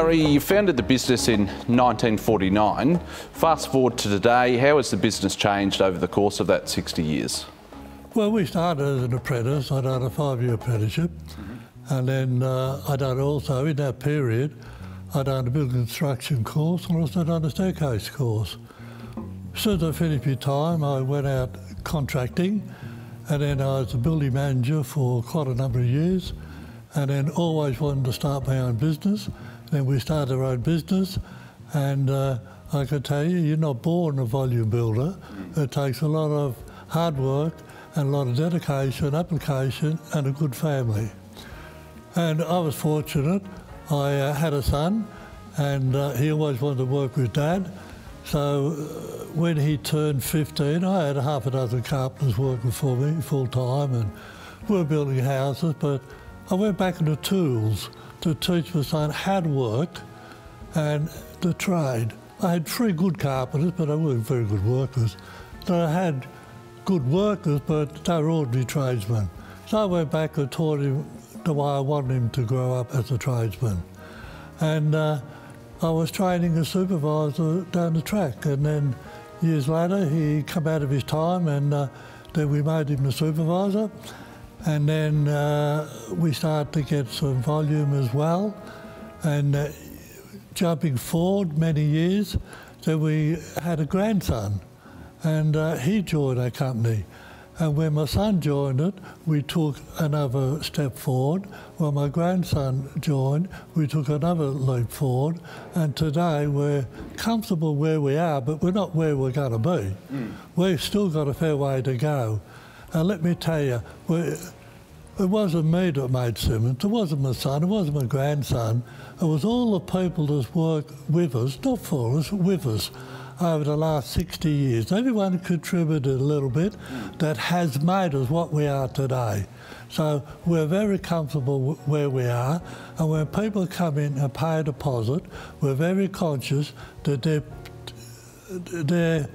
Gary, you founded the business in 1949. Fast forward to today, how has the business changed over the course of that 60 years? Well, we started as an apprentice. I done a 5-year apprenticeship, and then I done also, in that period, I done a building construction course and also done a staircase course. As soon as I finished my time, I went out contracting, and then I was a building manager for quite a number of years, and then always wanted to start my own business. Then we started our own business, and I can tell you, you're not born a volume builder. It takes a lot of hard work and a lot of dedication, application, and a good family. And I was fortunate. I had a son, and he always wanted to work with Dad. So when he turned 15, I had half a dozen carpenters working for me full time, and we were building houses, but I went back into tools to teach my son how to work and the trade. I had 3 good carpenters, but they weren't very good workers. So I had good workers, but they were ordinary tradesmen. So I went back and taught him the way I wanted him to grow up as a tradesman. And I was training a supervisor down the track, and then years later he came out of his time, and then we made him the supervisor. And then we started to get some volume as well. And jumping forward many years, then we had a grandson, and he joined our company. And when my son joined it, we took another step forward. When my grandson joined, we took another leap forward. And today we're comfortable where we are, but we're not where we're going to be. We've still got a fair way to go. And let me tell you, it wasn't me that made Simonds, it wasn't my son, it wasn't my grandson. It was all the people that's worked with us, not for us, with us, over the last 60 years. Everyone contributed a little bit that has made us what we are today. So we're very comfortable where we are, and when people come in and pay a deposit, we're very conscious that they're,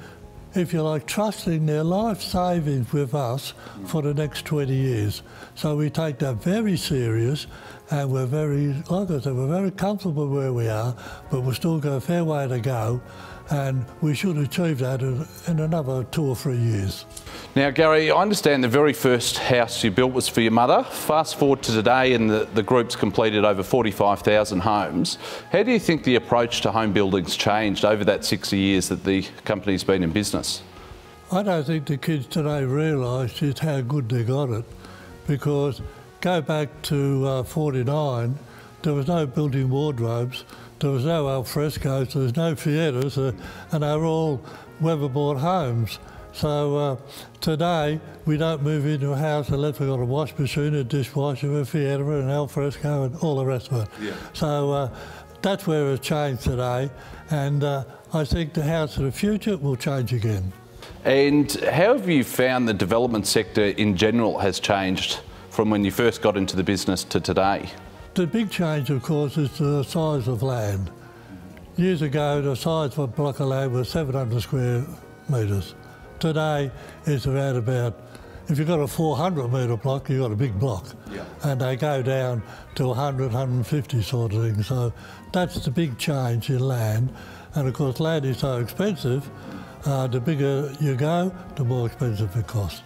if you like, trusting their life savings with us for the next 20 years. So we take that very serious, and we're very, like I said, we're very comfortable where we are, but we've still got a fair way to go, and we should achieve that in another 2 or 3 years. Now, Gary, I understand the very first house you built was for your mother. Fast forward to today, and the group's completed over 45,000 homes. How do you think the approach to home building's changed over that 60 years that the company's been in business? I don't think the kids today realise just how good they got it, because go back to 49, there was no built-in wardrobes, there was no al frescoes, there was no theatres, and they were all weatherboard homes. So today we don't move into a house unless we've got a wash machine, a dishwasher, a theatre, an al fresco, and all the rest of it. Yeah. So that's where it's changed today, and I think the house of the future will change again. And how have you found the development sector in general has changed from when you first got into the business to today? The big change, of course, is the size of land. Years ago, the size of a block of land was 700 square metres. Today, it's around about, if you've got a 400 metre block, you've got a big block. Yeah. And they go down to 100, 150 sort of thing. So that's the big change in land. And of course, land is so expensive, the bigger you go, the more expensive it costs.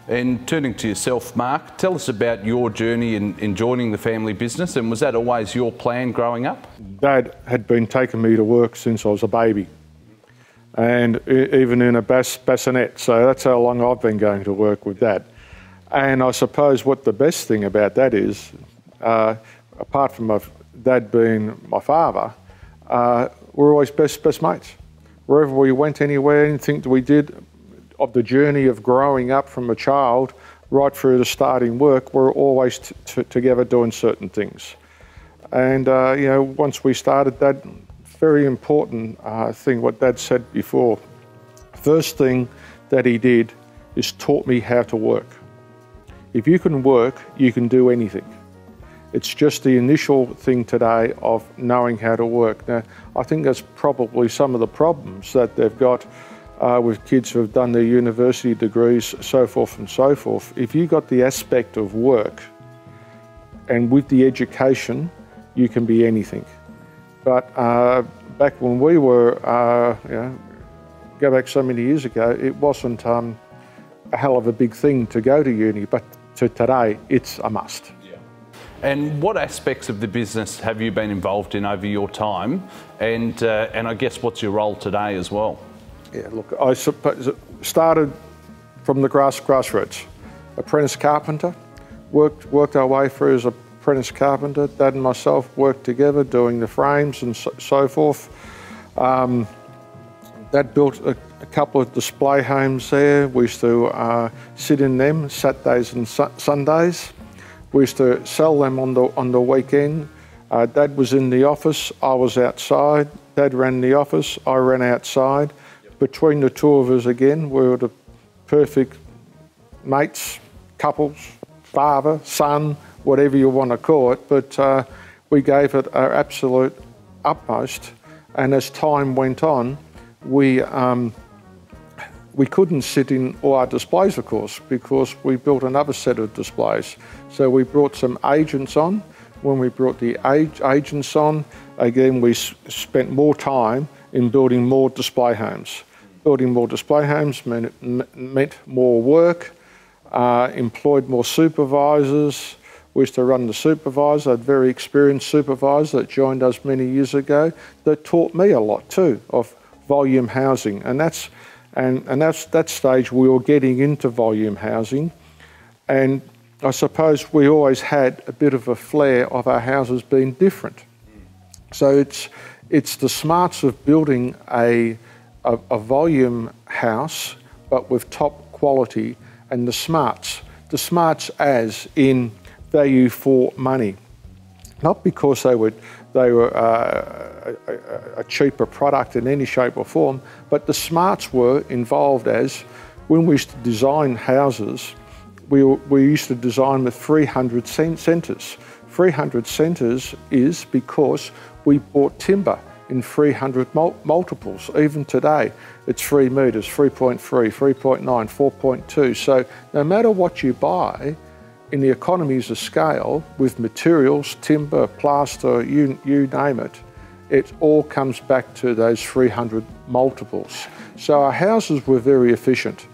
And turning to yourself, Mark, tell us about your journey in joining the family business, and was that always your plan growing up? Dad had been taking me to work since I was a baby, and even in a bassinet, so that's how long I've been going to work with Dad. And I suppose what the best thing about that is, apart from my Dad being my father, we're always best mates. Wherever we went, anywhere, anything that we did, of the journey of growing up from a child right through to starting work, we're always together doing certain things. And you know, once we started, that very important thing what Dad said before, first thing that he did is taught me how to work. If you can work, you can do anything. It's just the initial thing today of knowing how to work. Now, I think that's probably some of the problems that they've got with kids who have done their university degrees, so forth and so forth. If you got the aspect of work, and with the education, you can be anything. But back when we were, go back so many years ago, it wasn't a hell of a big thing to go to uni, but to today, it's a must. Yeah. And what aspects of the business have you been involved in over your time? And I guess what's your role today as well? Yeah, look, I started from the grassroots. Apprentice carpenter, worked our way through as apprentice carpenter. Dad and myself worked together doing the frames and so forth. Dad built a couple of display homes there. We used to sit in them Saturdays and Sundays. We used to sell them on the weekend. Dad was in the office, I was outside. Dad ran the office, I ran outside. Between the two of us again, we were the perfect mates, couples, father, son, whatever you want to call it. But we gave it our absolute utmost. And as time went on, we couldn't sit in all our displays, of course, because we built another set of displays. So we brought some agents on. When we brought the agents on, again, we spent more time in building more display homes. Building more display homes meant more work, employed more supervisors. We used to run the supervisor, a very experienced supervisor that joined us many years ago that taught me a lot too of volume housing. And that's that stage we were getting into volume housing. And I suppose we always had a bit of a flair of our houses being different. So it's the smarts of building a volume house, but with top quality, and the smarts as in value for money. Not because they were a cheaper product in any shape or form, but the smarts were involved as when we used to design houses, we used to design with 300 centres. 300 centres is because we bought timber in 300 multiples. Even today, it's 3 metres, 3.3, 3.9, 4.2. So no matter what you buy, in the economies of scale, with materials, timber, plaster, you name it, it all comes back to those 300 multiples. So our houses were very efficient.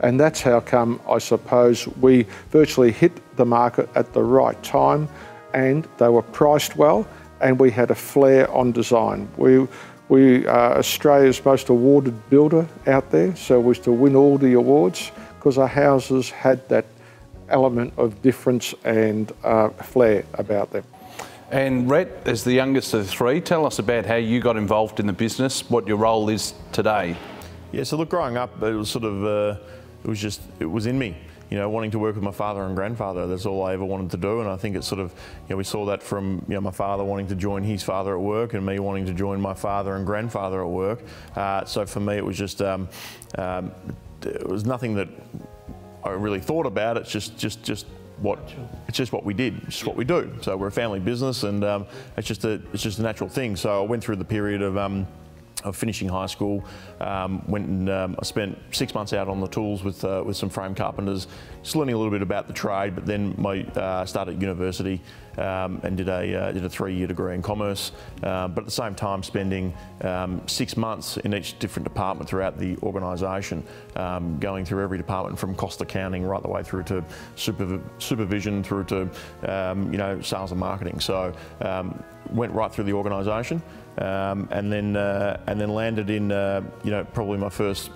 And that's how come, I suppose, we virtually hit the market at the right time, and they were priced well, and we had a flair on design. We are Australia's most awarded builder out there, so we used to win all the awards because our houses had that element of difference and flair about them. And Rhett, as the youngest of the three, tell us about how you got involved in the business, what your role is today. Yeah, so look, growing up, it was sort of, it was in me. You know, wanting to work with my father and grandfather, that's all I ever wanted to do. And I think it's sort of, you know, we saw that from, you know, my father wanting to join his father at work and me wanting to join my father and grandfather at work. So for me, it was just, it was nothing that I really thought about. It's just what we did. It's just what we do. So we're a family business, and it's just a natural thing. So I went through the period of finishing high school, went and I spent 6 months out on the tools with some frame carpenters, just learning a little bit about the trade. But then started university and did a 3-year degree in commerce. But at the same time, spending 6 months in each different department throughout the organisation, going through every department from cost accounting right the way through to supervision, through to you know, sales and marketing. So went right through the organisation. And then landed in you know, probably my first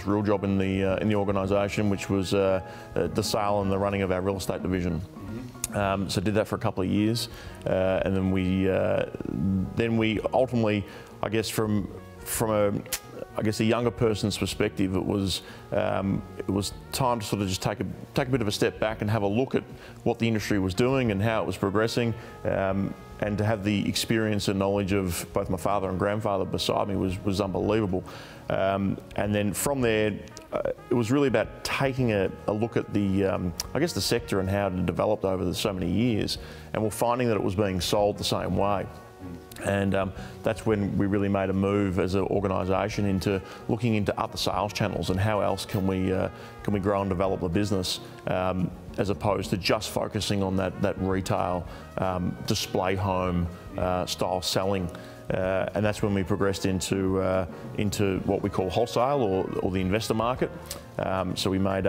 real job in the organisation, which was the sale and the running of our real estate division. So did that for a couple of years, and then we ultimately, I guess from a younger person's perspective, it was time to sort of just take a bit of a step back and have a look at what the industry was doing and how it was progressing. And to have the experience and knowledge of both my father and grandfather beside me was unbelievable. And then from there, it was really about taking a look at the, I guess, the sector and how it had developed over so many years. And we're finding that it was being sold the same way. And that's when we really made a move as an organisation into looking into other sales channels and how else can we grow and develop the business, as opposed to just focusing on that retail display home style selling. And that's when we progressed into what we call wholesale or the investor market. So we made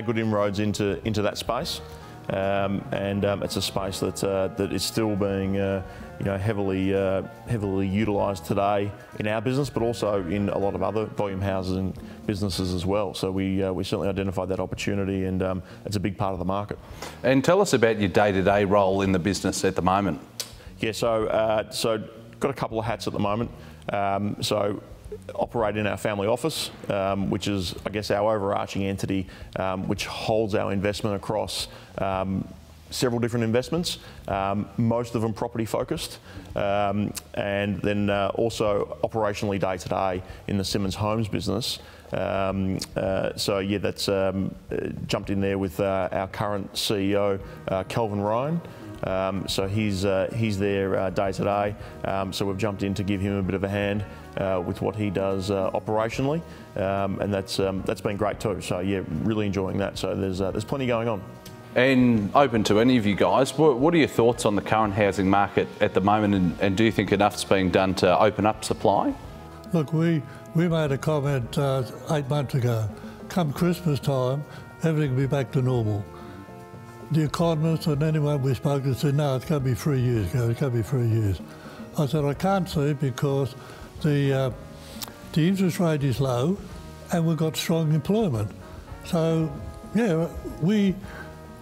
good inroads into that space, and it's a space that is still being heavily utilised today in our business, but also in a lot of other volume housing businesses as well. So we certainly identified that opportunity, and it's a big part of the market. And tell us about your day-to-day role in the business at the moment. Yeah, so got a couple of hats at the moment. So operate in our family office, which is, I guess, our overarching entity, which holds our investment across several different investments, most of them property focused, and then also operationally day to day in the Simonds Homes business. So yeah, that's jumped in there with our current CEO, Kelvin Ryan. So he's there day to day. So we've jumped in to give him a bit of a hand with what he does operationally, and that's been great too. So yeah, really enjoying that. So there's plenty going on. And open to any of you guys, what are your thoughts on the current housing market at the moment, and do you think enough's being done to open up supply? Look, we made a comment 8 months ago. Come Christmas time, everything will be back to normal. The economists and anyone we spoke to said, no, it's going to be 3 years ago, it's going to be 3 years. I said, I can't see it because the interest rate is low and we've got strong employment. So, yeah, we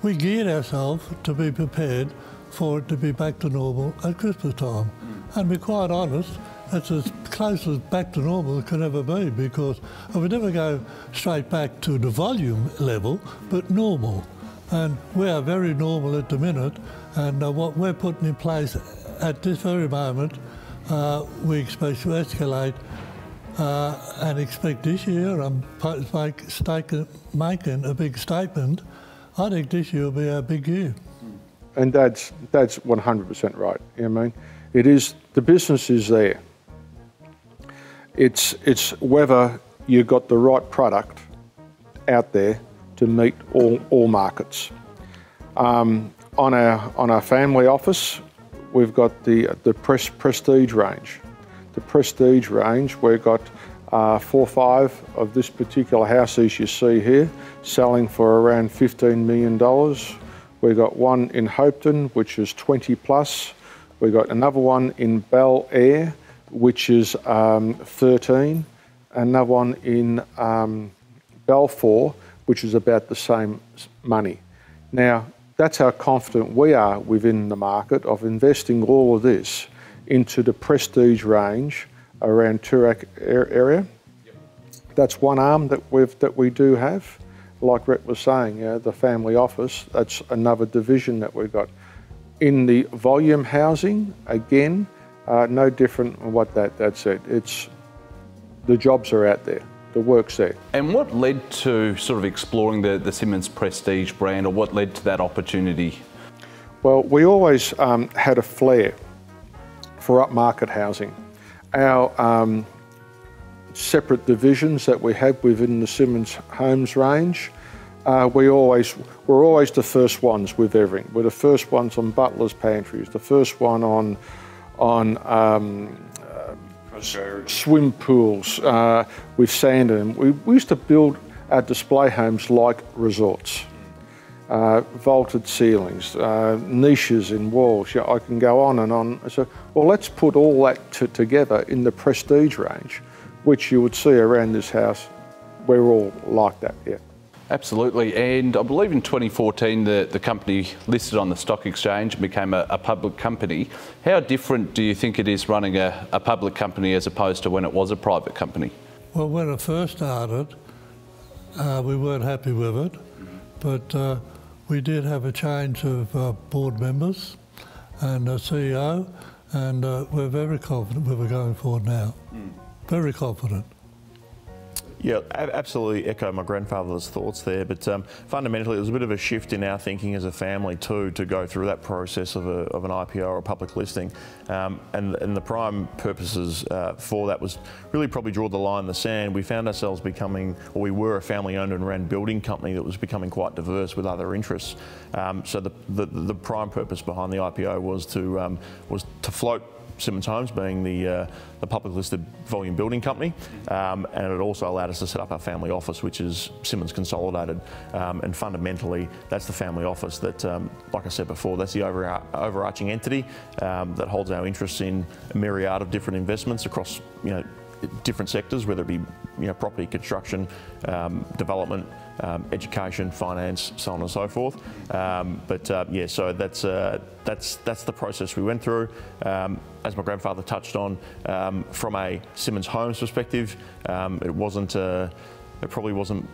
geared ourselves to be prepared for it to be back to normal at Christmas time. And to be quite honest, it's as close as back to normal as it can ever be, because we never go straight back to the volume level, but normal. And we are very normal at the minute, and what we're putting in place at this very moment, we expect to escalate and expect this year, I'm making a big statement, I think this year will be a big year. And that's 100% right. You know what I mean? It is, the business is there. It's whether you've got the right product out there to meet all markets. On our family office, we've got the prestige range. The prestige range, we've got 4 or 5 of this particular houses you see here, selling for around $15 million. We've got one in Hopetoun, which is 20 plus. We've got another one in Bel Air, which is 13. Another one in Balfour, which is about the same money. Now, that's how confident we are within the market of investing all of this into the prestige range around Toorak area. Yep. That's one arm that we do have. Like Rhett was saying, the family office, that's another division that we've got. In the volume housing, again, no different than what that said. It's, the jobs are out there, the work's there. And what led to sort of exploring the Simonds Prestige brand, or what led to that opportunity? Well, we always had a flair for upmarket housing. Our separate divisions that we have within the Simonds Homes range, we're always the first ones with everything. We're the first ones on butlers' pantries, the first one on swim pools with sand in them. We used to build our display homes like resorts. Vaulted ceilings, niches in walls. I can go on and on. So, well, let's put all that together in the prestige range, which you would see around this house. We're all like that, yeah. Absolutely, and I believe in 2014 the company listed on the stock exchange and became a public company. How different do you think it is running a public company as opposed to when it was a private company? Well, when it first started, we weren't happy with it, but we did have a change of board members and a CEO, and we're very confident where we're going forward now. Very confident. Yeah, absolutely echo my grandfather's thoughts there, but fundamentally it was a bit of a shift in our thinking as a family too, to go through that process of an IPO or a public listing. And the prime purposes for that was really probably draw the line in the sand. We found ourselves becoming, or we were a family owned and ran building company that was becoming quite diverse with other interests. So the prime purpose behind the IPO was to float Simonds Homes, being the public listed volume building company, and it also allowed us to set up our family office, which is Simonds Consolidated, and fundamentally that's the family office that, like I said before, that's the overarching entity that holds our interests in a myriad of different investments across, different sectors, whether it be property, construction, development, education, finance, so on and so forth. Yeah, so that's the process we went through. As my grandfather touched on, from a Simonds Homes perspective, it probably wasn't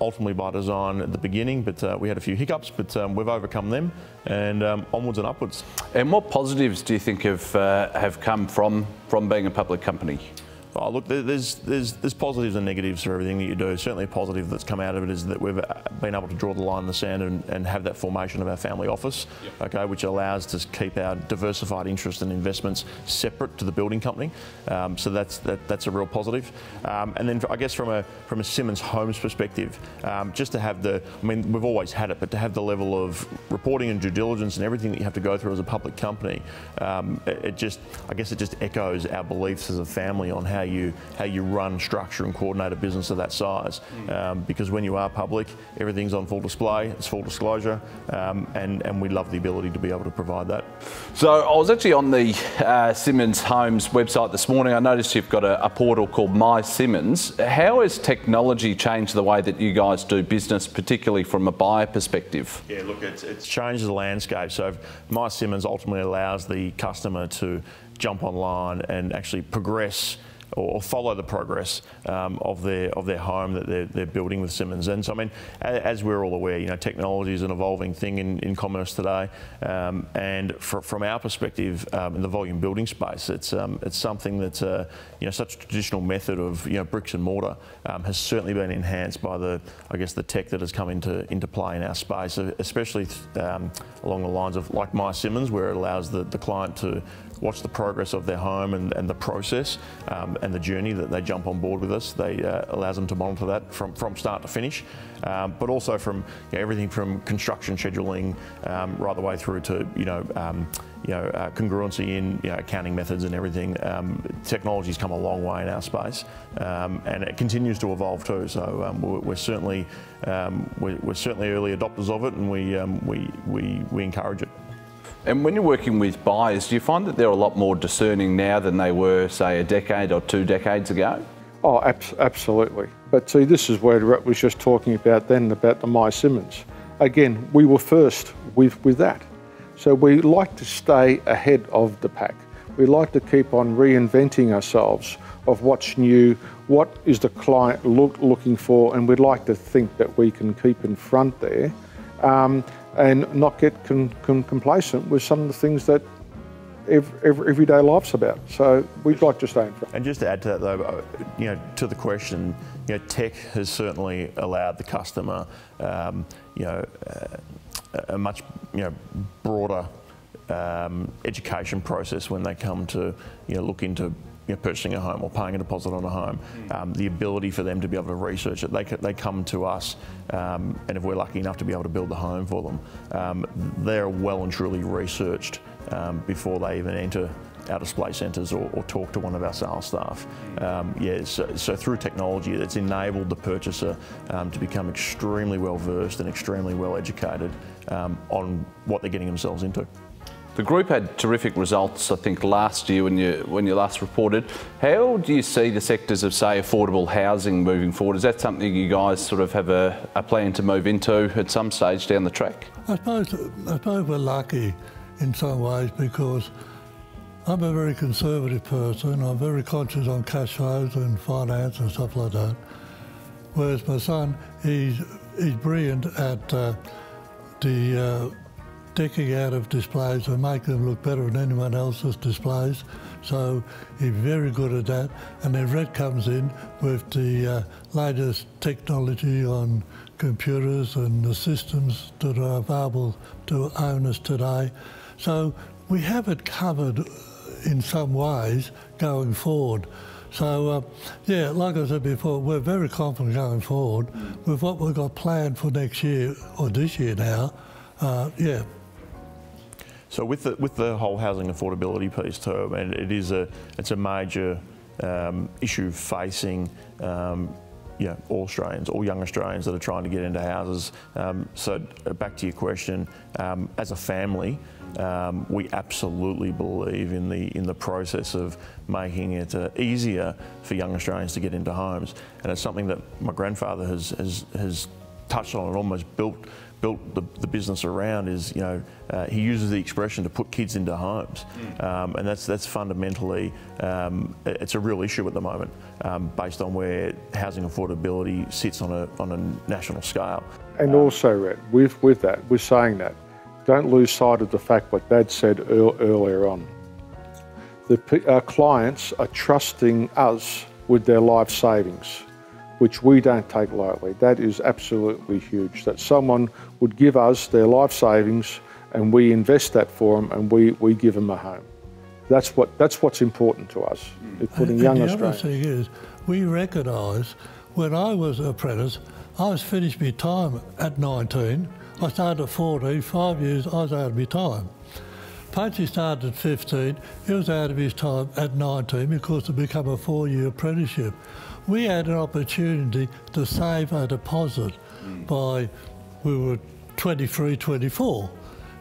ultimately by design at the beginning, but we had a few hiccups, but we've overcome them, and onwards and upwards. And what positives do you think have come from being a public company? Oh, look, there's positives and negatives for everything that you do. Certainly a positive that's come out of it is that we've been able to draw the line in the sand and have that formation of our family office, okay, which allows us to keep our diversified interest and investments separate to the building company. So that's a real positive. And then I guess from a Simonds Homes perspective, just to have we've always had it, but to have the level of reporting and due diligence and everything that you have to go through as a public company, I guess it just echoes our beliefs as a family on how you run, structure and coordinate a business of that size. Because when you are public, everything's on full display, it's full disclosure, and we love the ability to be able to provide that. So I was actually on the Simonds Homes website this morning. I noticed you've got a portal called My Simonds. How has technology changed the way that you guys do business, particularly from a buyer perspective? Yeah, look, it's changed the landscape. So My Simonds ultimately allows the customer to jump online and actually progress or follow the progress of their home that they're building with Simonds. And so, I mean, as we're all aware, technology is an evolving thing in commerce today. And from our perspective, in the volume building space, it's something that such a traditional method of bricks and mortar has certainly been enhanced by the tech that has come into play in our space, especially along the lines of like My Simonds, where it allows the client to watch the progress of their home and the process and the journey that they jump on board with us. They allows them to monitor that from start to finish, but also from everything from construction scheduling right the way through to congruency in accounting methods and everything. Technology's come a long way in our space, and it continues to evolve too. So we're certainly early adopters of it, and we encourage it. And when you're working with buyers, do you find that they're a lot more discerning now than they were, say, a decade or 2 decades ago? Oh, absolutely. But see, this is where Rhett was just talking about then, about the My Simonds. Again, we were first with that. So we like to stay ahead of the pack. We like to keep on reinventing ourselves of what's new, what is the client looking for, and we'd like to think that we can keep in front there. And not get complacent with some of the things that everyday life's about. So we'd like to stay in front. And just to add to that though, to the question, tech has certainly allowed the customer, a much broader education process when they come to look into purchasing a home or paying a deposit on a home. The ability for them to be able to research it. They come to us, and if we're lucky enough to be able to build the home for them, they're well and truly researched before they even enter our display centres or talk to one of our sales staff. So through technology, it's enabled the purchaser to become extremely well versed and extremely well educated on what they're getting themselves into. The group had terrific results, I think, last year when you last reported. How do you see the sectors of, say, affordable housing moving forward? Is that something you guys sort of have a plan to move into at some stage down the track? I suppose we're lucky in some ways because I'm a very conservative person. I'm very conscious on cash flows and finance and stuff like that. Whereas my son, he's brilliant at the decking out of displays and make them look better than anyone else's displays. So he's very good at that. And then Red comes in with the latest technology on computers and the systems that are available to owners today. So we have it covered in some ways going forward. So, yeah, like I said before, we're very confident going forward with what we've got planned for next year, or this year now, yeah. So with the whole housing affordability piece too, I mean, it's a major issue facing all Australians, all young Australians that are trying to get into houses. So back to your question, as a family, we absolutely believe in the process of making it easier for young Australians to get into homes, and it's something that my grandfather has touched on and almost built the business around. Is he uses the expression to put kids into homes, and that's fundamentally it's a real issue at the moment based on where housing affordability sits on a national scale. And also, Red, with that, we're saying that. Don't lose sight of the fact what Dad said earlier on. Our clients are trusting us with their life savings, which we don't take lightly. That is absolutely huge, that someone would give us their life savings and we invest that for them and we give them a home. That's what's important to us, is putting young Australians. The other thing is, we recognise, when I was an apprentice, I was finished my time at 19. I started at 14, 5 years, I was out of my time. Punchy started at 15, he was out of his time at 19 because it became a 4-year apprenticeship. We had an opportunity to save a deposit by, we were 23, 24.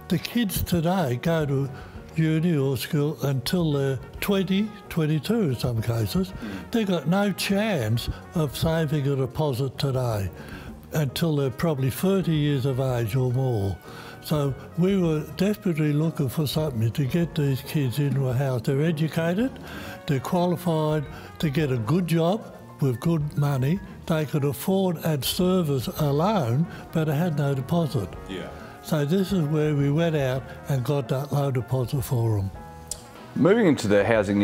The kids today go to uni or school until they're 20, 22 in some cases. They've got no chance of saving a deposit today until they're probably 30 years of age or more. So we were desperately looking for something to get these kids into a house. They're educated, they're qualified to get a good job with good money. They could afford and service a loan, but they had no deposit. Yeah. So this is where we went out and got that low deposit for them. Moving into the housing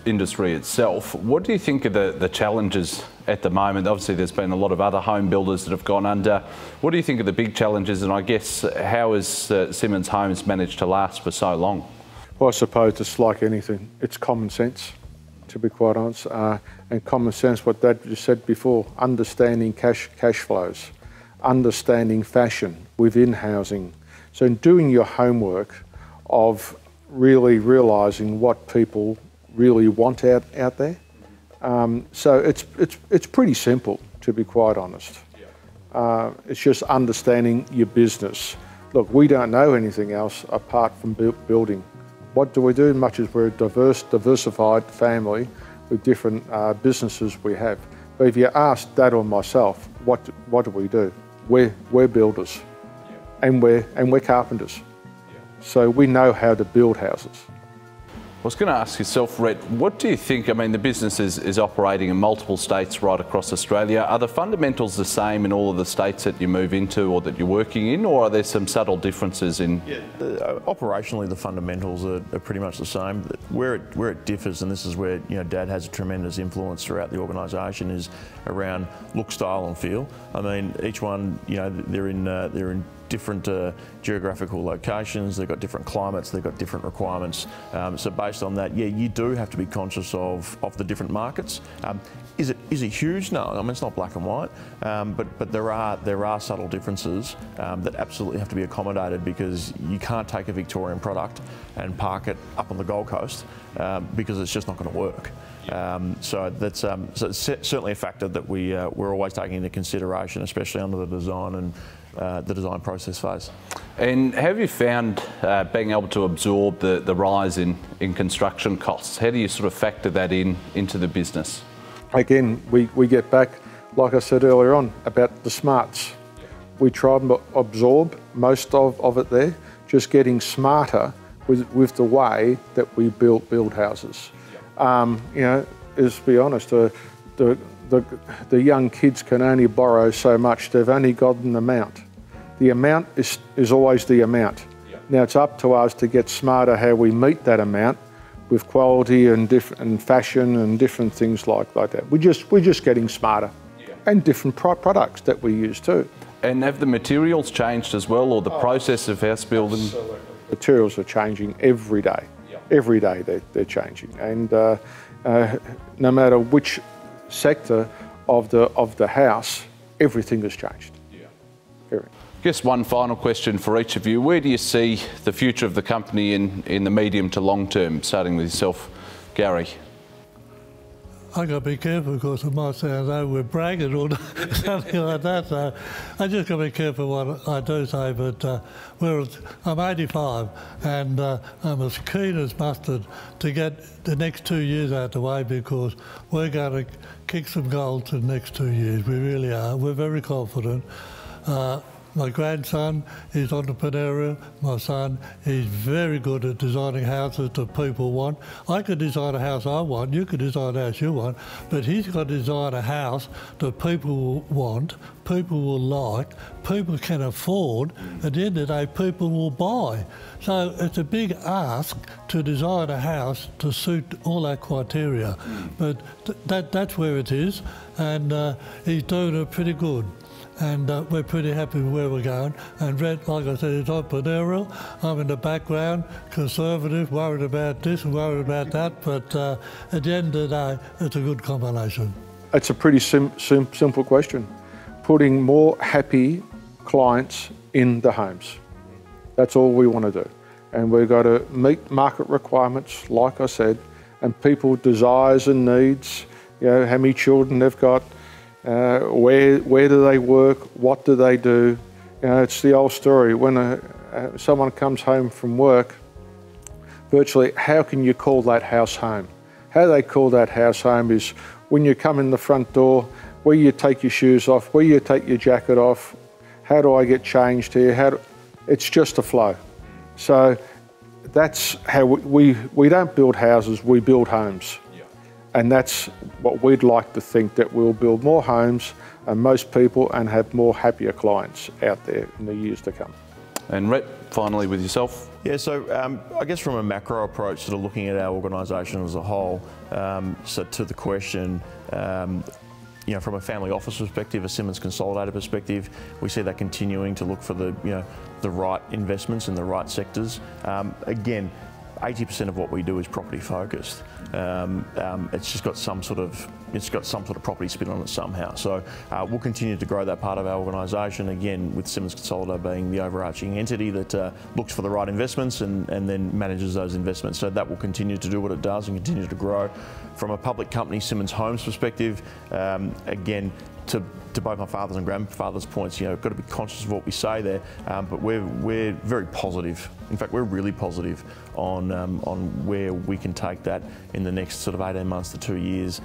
industry itself, what do you think are the challenges at the moment? Obviously there's been a lot of other home builders that have gone under. What do you think are the big challenges, and I guess how has Simonds Homes managed to last for so long? Well, I suppose it's like anything, it's common sense, to be quite honest, and common sense, what Dad just said before, understanding cash flows, understanding fashion within housing. So in doing your homework of really realising what people really want out there. So it's pretty simple, to be quite honest. It's just understanding your business. Look, we don't know anything else apart from building. What do we do? Much as we're a diversified family with different businesses we have. But if you ask Dad or myself, what do we do? We're builders, and we're carpenters. So we know how to build houses. I was going to ask yourself, Rhett, what do you think? I mean, the business is operating in multiple states right across Australia. Are the fundamentals the same in all of the states that you move into or that you're working in, or are there some subtle differences in? Yeah, operationally, the fundamentals are pretty much the same. Where it differs, and this is where Dad has a tremendous influence throughout the organisation, is around look, style, and feel. I mean, each one, they're in different geographical locations, they've got different climates, they've got different requirements. So based on that, yeah, you do have to be conscious of the different markets. Is it huge? No, I mean, it's not black and white, but there are subtle differences that absolutely have to be accommodated, because you can't take a Victorian product and park it up on the Gold Coast because it's just not going to work. So that's so it's certainly a factor that we're always taking into consideration, especially under the design and the design process phase. And have you found being able to absorb the rise in construction costs? How do you sort of factor that into the business? Again, we get back, like I said earlier on, about the smarts. We try and absorb most of it there, just getting smarter with the way that we build houses. To be honest, the young kids can only borrow so much. They've only got an amount. The amount is always the amount. Now it's up to us to get smarter how we meet that amount with quality and fashion and different things like that. We're just getting smarter, and different products that we use too. And have the materials changed as well, or the process of house building? Absolutely. Materials are changing every day. Every day they're changing, and no matter which sector of the house, everything has changed. I guess one final question for each of you. Where do you see the future of the company in the medium to long term, starting with yourself, Gary? I've got to be careful because it might sound as we're bragging or something like that. So I just got to be careful what I do say. But I'm 85 and I'm as keen as mustard to get the next 2 years out the way, because we're going to kick some goals in the next 2 years. We really are. We're very confident. My grandson is entrepreneurial. My son is very good at designing houses that people want. I could design a house I want, you could design a house you want, but he's got to design a house that people will want, people will like, people can afford. At the end of the day, people will buy. So it's a big ask to design a house to suit all that criteria. But that's where it is, and he's doing it pretty good. And we're pretty happy with where we're going. And Red, like I said, is entrepreneurial. I'm in the background, conservative, worried about this and worried about that. But at the end of the day, it's a good combination. It's a pretty simple question. Putting more happy clients in the homes. That's all we want to do. And we've got to meet market requirements, like I said, and people's desires and needs. You know, how many children they've got. Where do they work? What do they do? You know, it's the old story. When someone comes home from work, virtually, how can you call that house home? How they call that house home is when you come in the front door, where you take your shoes off, where you take your jacket off. How do I get changed here? It's just a flow. So that's how we don't build houses, we build homes. And that's what we'd like to think, that we'll build more homes and most people and have more happier clients out there in the years to come. And Rhett, finally with yourself. Yeah, so I guess from a macro approach, sort of looking at our organisation as a whole, so to the question, you know, from a family office perspective, a Simonds Consolidated perspective, we see that continuing to look for the right investments in the right sectors. Again, 80% of what we do is property focused. It's just got some sort of property spin on it somehow. So we'll continue to grow that part of our organisation, again with Simonds Consolidated being the overarching entity that looks for the right investments and then manages those investments. So that will continue to do what it does and continue to grow. From a public company, Simonds Homes perspective, again, to both my father's and grandfather's points, you know, got to be conscious of what we say there, but we're very positive. In fact, we're really positive on where we can take that in the next sort of 18 months to 2 years.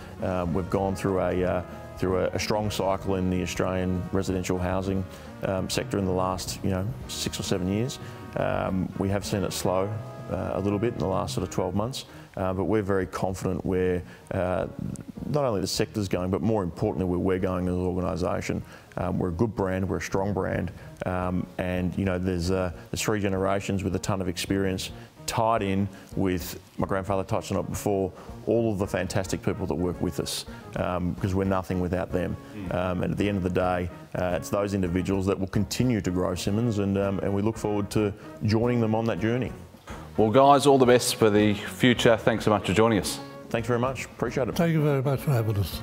We've gone through a strong cycle in the Australian residential housing sector in the last 6 or 7 years. We have seen it slow a little bit in the last sort of 12 months. But we're very confident where not only the sector's going, but more importantly where we're going as an organisation. We're a good brand, we're a strong brand, and you know there's 3 generations with a ton of experience tied in with, my grandfather touched on it before, all of the fantastic people that work with us, because we're nothing without them. And at the end of the day, it's those individuals that will continue to grow Simonds, and we look forward to joining them on that journey. Well, guys, all the best for the future. Thanks so much for joining us. Thanks very much. Appreciate it. Thank you very much for having us.